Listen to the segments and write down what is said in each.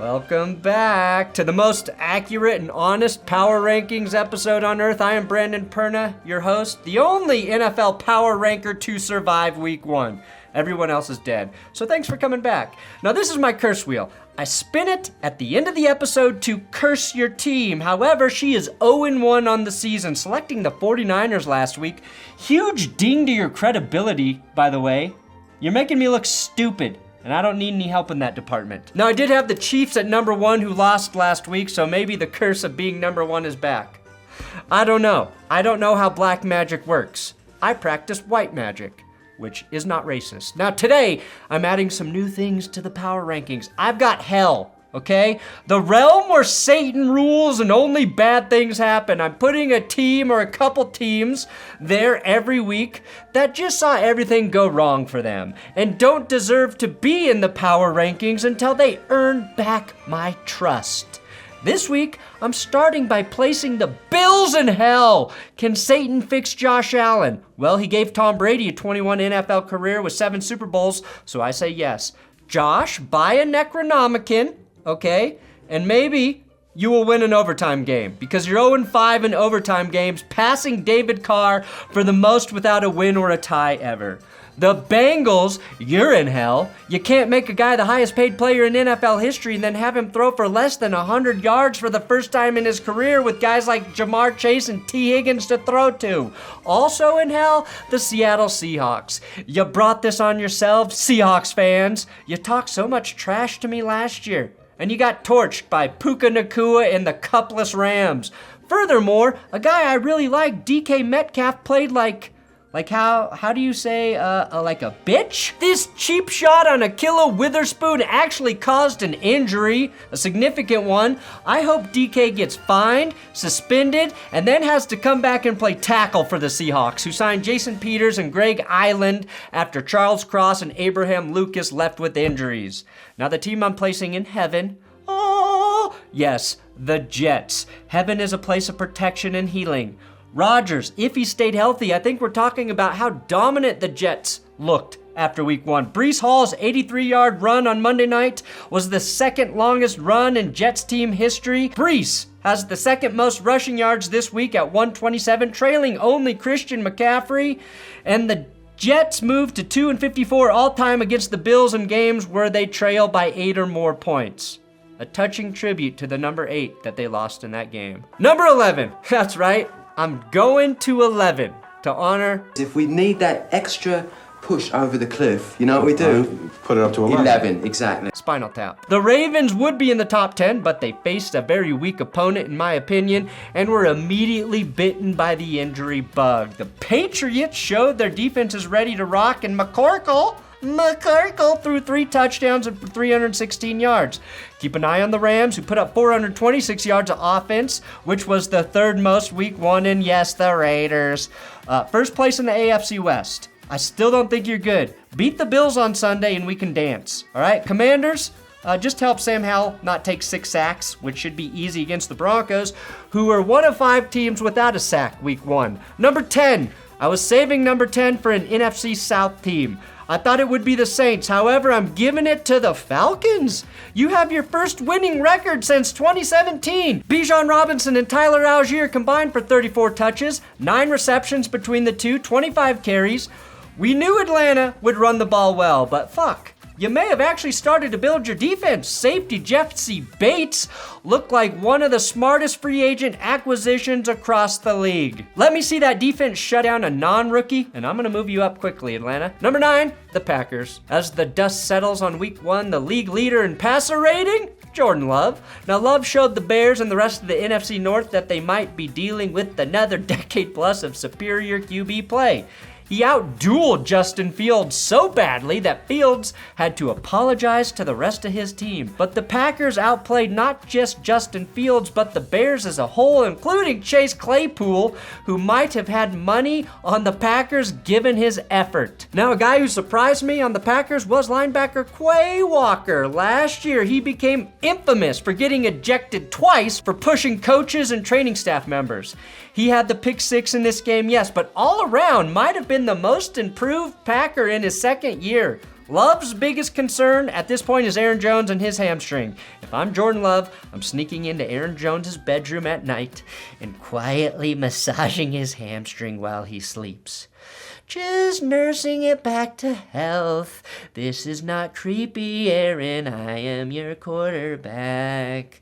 Welcome back to the most accurate and honest power rankings episode on earth. I am Brandon Perna, your host, the only NFL power ranker to survive week 1. Everyone else is dead. So thanks for coming back. Now this is my curse wheel. I spin it at the end of the episode to curse your team. However, she is 0-1 on the season, selecting the 49ers last week. Huge ding to your credibility, by the way. You're making me look stupid, and I don't need any help in that department. Now, I did have the Chiefs at number 1 who lost last week, so maybe the curse of being number 1 is back. I don't know. I don't know how black magic works. I practice white magic, which is not racist. Now today, I'm adding some new things to the power rankings. I've got hell, okay? The realm where Satan rules and only bad things happen. I'm putting a team or a couple teams there every week that just saw everything go wrong for them and don't deserve to be in the power rankings until they earn back my trust. This week, I'm starting by placing the Bills in hell. Can Satan fix Josh Allen? Well, he gave Tom Brady a 21 NFL career with 7 Super Bowls, so I say yes. Josh, buy a Necronomicon, okay? And maybe you will win an overtime game because you're 0-5 in overtime games, passing David Carr for the most without a win or a tie ever. The Bengals, you're in hell. You can't make a guy the highest paid player in NFL history and then have him throw for less than 100 yards for the first time in his career with guys like Jamar Chase and T. Higgins to throw to. Also in hell, the Seattle Seahawks. You brought this on yourselves, Seahawks fans. You talked so much trash to me last year, and you got torched by Puka Nacua and the Cupless Rams. Furthermore, a guy I really like, DK Metcalf, played like how do you say, like a bitch? This cheap shot on Ahkello Witherspoon actually caused an injury, a significant one. I hope DK gets fined, suspended, and then has to come back and play tackle for the Seahawks, who signed Jason Peters and Greg Island after Charles Cross and Abraham Lucas left with injuries. Now the team I'm placing in heaven, oh, yes, the Jets. Heaven is a place of protection and healing. Rodgers, if he stayed healthy, I think we're talking about how dominant the Jets looked after week 1. Breece Hall's 83-yard run on Monday night was the second longest run in Jets team history. Breece has the second most rushing yards this week at 127, trailing only Christian McCaffrey. And the Jets moved to 2-54 all-time against the Bills in games where they trail by 8 or more points. A touching tribute to the number 8 that they lost in that game. Number 11, that's right. I'm going to 11 to honor. If we need that extra push over the cliff, you know what we do? Put it up to 11. 11, exactly. Spinal Tap. The Ravens would be in the top 10, but they faced a very weak opponent, in my opinion, and were immediately bitten by the injury bug. The Patriots showed their defense is ready to rock, and McCorkle threw 3 touchdowns and 316 yards. Keep an eye on the Rams, who put up 426 yards of offense, which was the 3rd most week 1, and yes, the Raiders. First place in the AFC West. I still don't think you're good. Beat the Bills on Sunday and we can dance. All right, Commanders, just help Sam Howell not take 6 sacks, which should be easy against the Broncos, who were one of 5 teams without a sack week 1. Number 10, I was saving number 10 for an NFC South team. I thought it would be the Saints. However, I'm giving it to the Falcons. You have your first winning record since 2017. Bijan Robinson and Tyler Algier combined for 34 touches, 9 receptions between the two, 25 carries. We knew Atlanta would run the ball well, but fuck. You may have actually started to build your defense. Safety Jesse Bates looked like one of the smartest free agent acquisitions across the league. Let me see that defense shut down a non-rookie, and I'm going to move you up quickly, Atlanta. Number 9, the Packers. As the dust settles on week 1, the league leader in passer rating, Jordan Love. Now, Love showed the Bears and the rest of the NFC North that they might be dealing with another decade plus of superior QB play. He outdueled Justin Fields so badly that Fields had to apologize to the rest of his team. But the Packers outplayed not just Justin Fields, but the Bears as a whole, including Chase Claypool, who might have had money on the Packers given his effort. Now, a guy who surprised me on the Packers was linebacker Quay Walker. Last year, he became infamous for getting ejected twice for pushing coaches and training staff members. He had the pick 6 in this game, yes, but all around might have been the most improved Packer in his second year. Love's biggest concern at this point is Aaron Jones and his hamstring. If I'm Jordan Love, I'm sneaking into Aaron Jones' bedroom at night and quietly massaging his hamstring while he sleeps. Just nursing it back to health. This is not creepy, Aaron. I am your quarterback.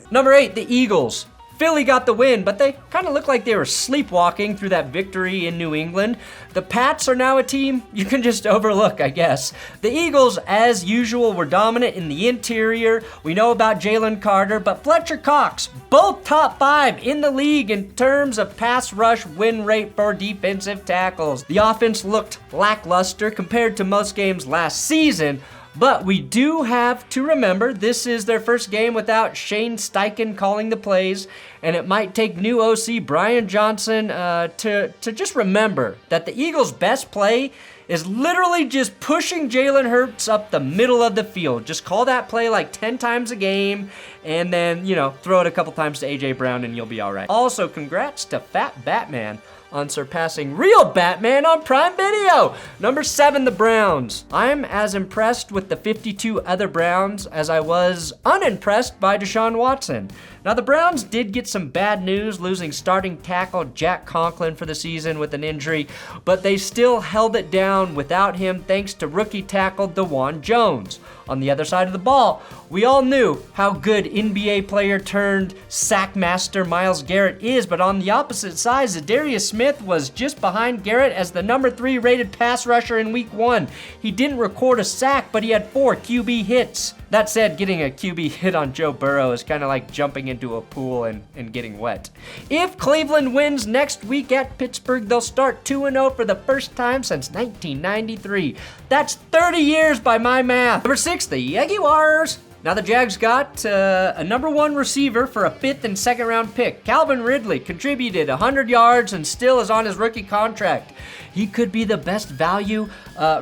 Number 8, the Eagles. Philly got the win, but they kind of looked like they were sleepwalking through that victory in New England. The Pats are now a team you can just overlook, I guess. The Eagles, as usual, were dominant in the interior. We know about Jalen Carter, but Fletcher Cox, both top 5 in the league in terms of pass rush win rate for defensive tackles. The offense looked lackluster compared to most games last season, but we do have to remember this is their first game without Shane Steichen calling the plays, and it might take new OC Brian Johnson to just remember that the Eagles' best play is literally just pushing Jalen Hurts up the middle of the field. Just call that play like 10 times a game, and then, throw it a couple times to A.J. Brown and you'll be all right. Also, congrats to Fat Batman on surpassing Real Batman on Prime Video. Number 7, the Browns. I'm as impressed with the 52 other Browns as I was unimpressed by Deshaun Watson. Now, the Browns did get some bad news, losing starting tackle Jack Conklin for the season with an injury, but they still held it down without him thanks to rookie tackle DeJuan Jones. On the other side of the ball, we all knew how good NBA player turned sack master Myles Garrett is, but on the opposite side, Zadarius Smith was just behind Garrett as the number 3 rated pass rusher in week 1. He didn't record a sack, but he had 4 QB hits. That said, getting a QB hit on Joe Burrow is kind of like jumping into a pool and getting wet. If Cleveland wins next week at Pittsburgh, they'll start 2-0 for the first time since 1993. That's 30 years by my math. Number 6, the Jaguars. Now the Jags got a number 1 receiver for a 5th and 2nd round pick. Calvin Ridley contributed 100 yards and still is on his rookie contract. He could be the best value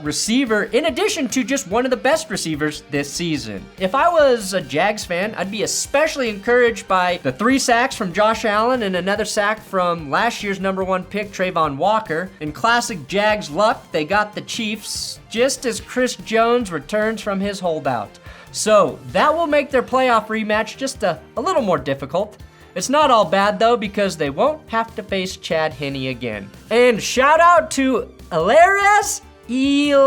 receiver in addition to just one of the best receivers this season. If I was a Jags fan, I'd be especially encouraged by the 3 sacks from Josh Allen and another sack from last year's number 1 pick, Trayvon Walker. In classic Jags luck, they got the Chiefs just as Chris Jones returns from his holdout. So that will make their playoff rematch just a little more difficult. It's not all bad though, because they won't have to face Chad Henne again. And shout out to Hilarious. You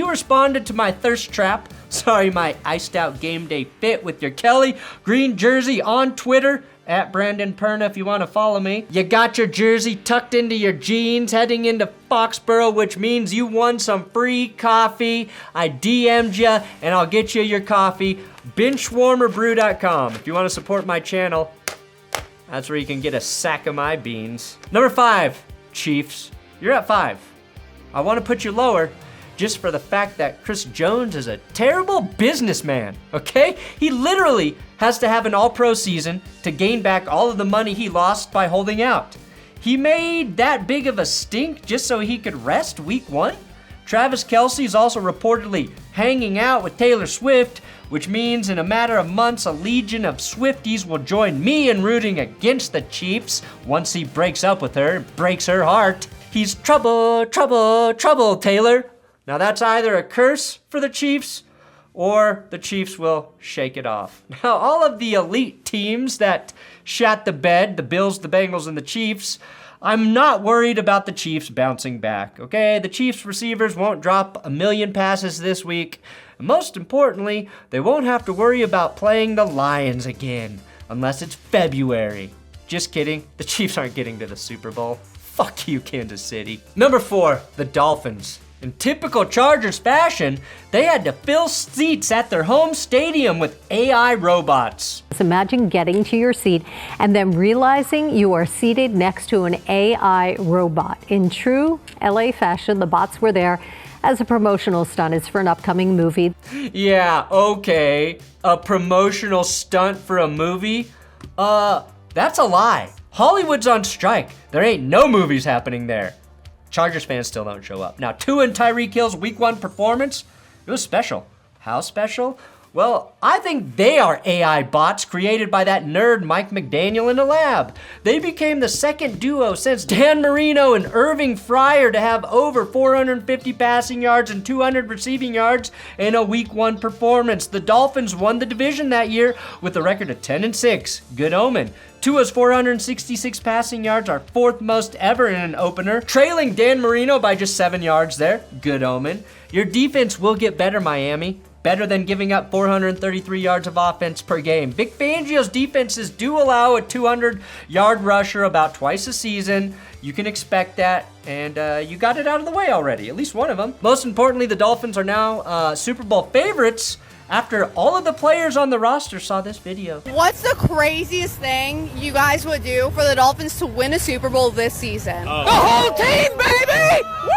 responded to my thirst trap. Sorry, my iced out game day fit with your Kelly green jersey on Twitter. At Brandon Perna if you want to follow me. You got your jersey tucked into your jeans heading into Foxborough, which means you won some free coffee. I DM'd you and I'll get you your coffee. BenchwarmerBrew.com. If you want to support my channel, that's where you can get a sack of my beans. Number 5, Chiefs. You're at 5. I want to put you lower just for the fact that Chris Jones is a terrible businessman, okay? He literally has to have an all-pro season to gain back all of the money he lost by holding out. He made that big of a stink just so he could rest week 1? Travis Kelce is also reportedly hanging out with Taylor Swift, which means in a matter of months, a legion of Swifties will join me in rooting against the Chiefs once he breaks up with her and breaks her heart. He's trouble, trouble, trouble, Taylor. Now that's either a curse for the Chiefs or the Chiefs will shake it off. Now all of the elite teams that shat the bed, the Bills, the Bengals, and the Chiefs, I'm not worried about the Chiefs bouncing back, okay? The Chiefs receivers won't drop 1 million passes this week. And most importantly, they won't have to worry about playing the Lions again, unless it's February. Just kidding, the Chiefs aren't getting to the Super Bowl. Fuck you, Kansas City. Number 4, the Dolphins. In typical Chargers fashion, they had to fill seats at their home stadium with AI robots. Imagine getting to your seat and then realizing you are seated next to an AI robot. In true LA fashion, the bots were there as a promotional stunt. It's for an upcoming movie. Yeah, okay. A promotional stunt for a movie? That's a lie. Hollywood's on strike. There ain't no movies happening there. Chargers fans still don't show up. Now, Tua and Tyreek Hill's week 1 performance, it was special. How special? Well, I think they are AI bots created by that nerd Mike McDaniel in a lab. They became the second duo since Dan Marino and Irving Fryer to have over 450 passing yards and 200 receiving yards in a Week 1 performance. The Dolphins won the division that year with a record of 10-6. Good omen. Tua's 466 passing yards are 4th most ever in an opener, trailing Dan Marino by just 7 yards there. Good omen. Your defense will get better, Miami. Better than giving up 433 yards of offense per game. Vic Fangio's defenses do allow a 200-yard rusher about twice a season. You can expect that, and you got it out of the way already, at least one of them. Most importantly, the Dolphins are now Super Bowl favorites after all of the players on the roster saw this video. What's the craziest thing you guys would do for the Dolphins to win a Super Bowl this season? The whole team, baby! Woo!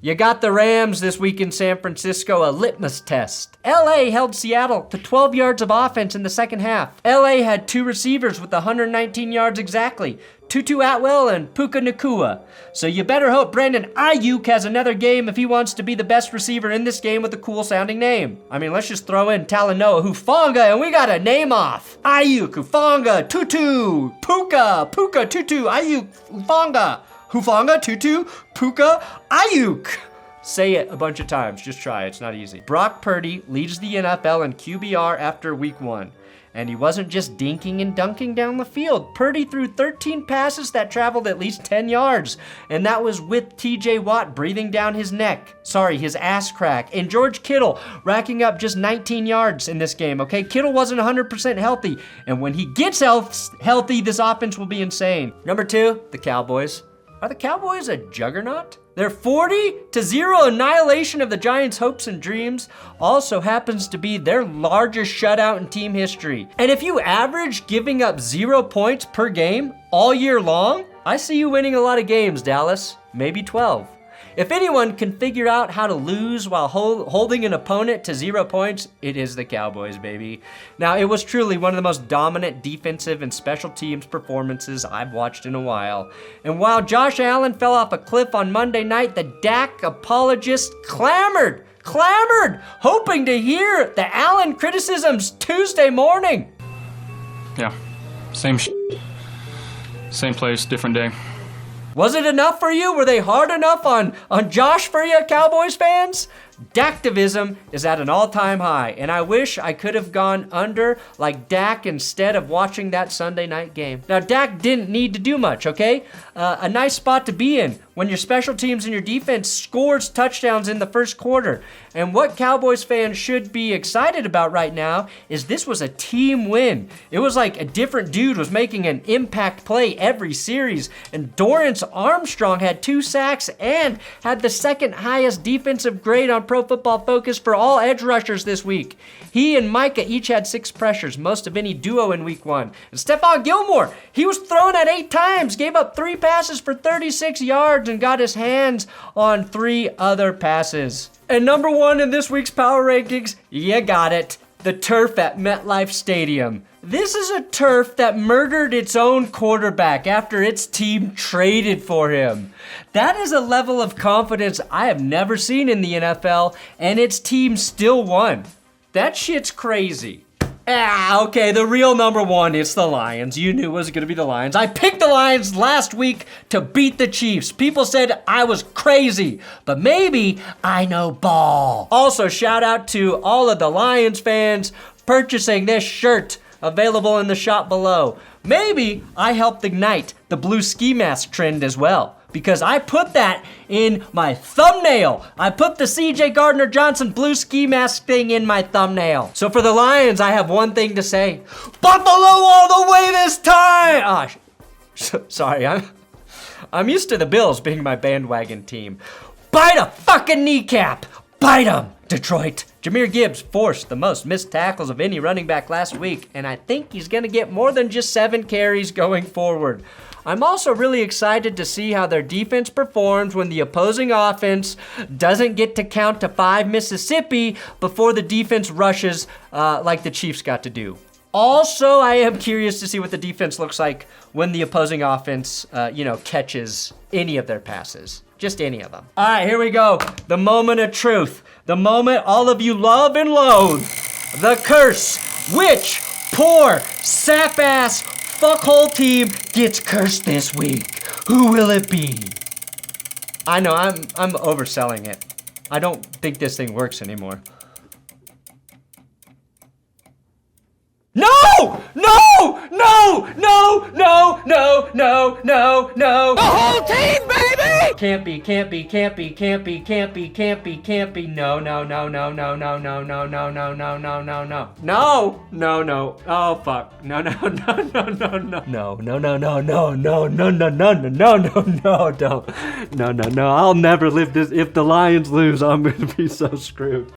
You got the Rams this week in San Francisco, a litmus test. LA held Seattle to 12 yards of offense in the second half. LA had 2 receivers with 119 yards exactly, Tutu Atwell and Puka Nacua. So you better hope Brandon Ayuk has another game if he wants to be the best receiver in this game with a cool sounding name. I mean, let's just throw in Talanoa Hufanga and we got a name off. Ayuk, Hufanga, Tutu, Puka, Tutu, Ayuk, Hufanga, Tutu, Puka, Ayuk. Say it a bunch of times. Just try. It's not easy. Brock Purdy leads the NFL in QBR after Week 1. And he wasn't just dinking and dunking down the field. Purdy threw 13 passes that traveled at least 10 yards. And that was with TJ Watt breathing down his ass crack. And George Kittle racking up just 19 yards in this game, okay? Kittle wasn't 100% healthy. And when he gets healthy, this offense will be insane. Number 2, the Cowboys. Are the Cowboys a juggernaut? Their 40-0 annihilation of the Giants' hopes and dreams also happens to be their largest shutout in team history. And if you average giving up 0 points per game all year long, I see you winning a lot of games, Dallas. Maybe 12. If anyone can figure out how to lose while holding an opponent to 0 points, it is the Cowboys, baby. Now, it was truly one of the most dominant defensive and special teams performances I've watched in a while. And while Josh Allen fell off a cliff on Monday night, the Dak apologists clamored, hoping to hear the Allen criticisms Tuesday morning. Yeah, same place, different day. Was it enough for you? Were they hard enough on Josh for you, Cowboys fans? Daktivism is at an all-time high, and I wish I could have gone under like Dak instead of watching that Sunday night game. Now, Dak didn't need to do much, okay? A nice spot to be in when your special teams and your defense scores touchdowns in the first quarter. And what Cowboys fans should be excited about right now is this was a team win. It was like a different dude was making an impact play every series, and Dorrance Armstrong had 2 sacks and had the second highest defensive grade on Pro Football Focus for all edge rushers this week. He and Micah each had 6 pressures, most of any duo in Week 1. And Stephon Gilmore, he was thrown at 8 times, gave up 3 passes for 36 yards, and got his hands on 3 other passes. And number 1 in this week's power rankings, you got it, the turf at MetLife Stadium. This is a turf that murdered its own quarterback after its team traded for him. That is a level of confidence I have never seen in the NFL, and its team still won. That shit's crazy. Okay, the real number 1, it's the Lions. You knew it was going to be the Lions. I picked the Lions last week to beat the Chiefs. People said I was crazy, but maybe I know ball. Also, shout out to all of the Lions fans purchasing this shirt, available in the shop below. Maybe I helped ignite the blue ski mask trend as well, because I put that in my thumbnail. I put the CJ Gardner-Johnson blue ski mask thing in my thumbnail. So for the Lions, I have one thing to say. Buffalo all the way this time! Sorry, I'm used to the Bills being my bandwagon team. Bite a fucking kneecap! Bite 'em, Detroit. Jahmyr Gibbs forced the most missed tackles of any running back last week, and I think he's gonna get more than just 7 carries going forward. I'm also really excited to see how their defense performs when the opposing offense doesn't get to count to 5 Mississippi before the defense rushes like the Chiefs got to do. Also, I am curious to see what the defense looks like when the opposing offense, catches any of their passes. Just any of them. All right, here we go. The moment of truth. The moment all of you love and loathe. The curse. Which poor, sap-ass, fuckhole team gets cursed this week? Who will it be? I know, I'm overselling it. I don't think this thing works anymore. No! No! No! No! No! No! No! No! No! The whole team, baby! Can't be. No, no, no, no, no, no, no, no, no, no, no, no, no, no. No! No, no. Oh, fuck. No, no, no, no, no, no. No, no, no, no, no, no, no, no, no, no, no, no, no, don't. No, no, no. I'll never live this. If the Lions lose, I'm gonna be so screwed.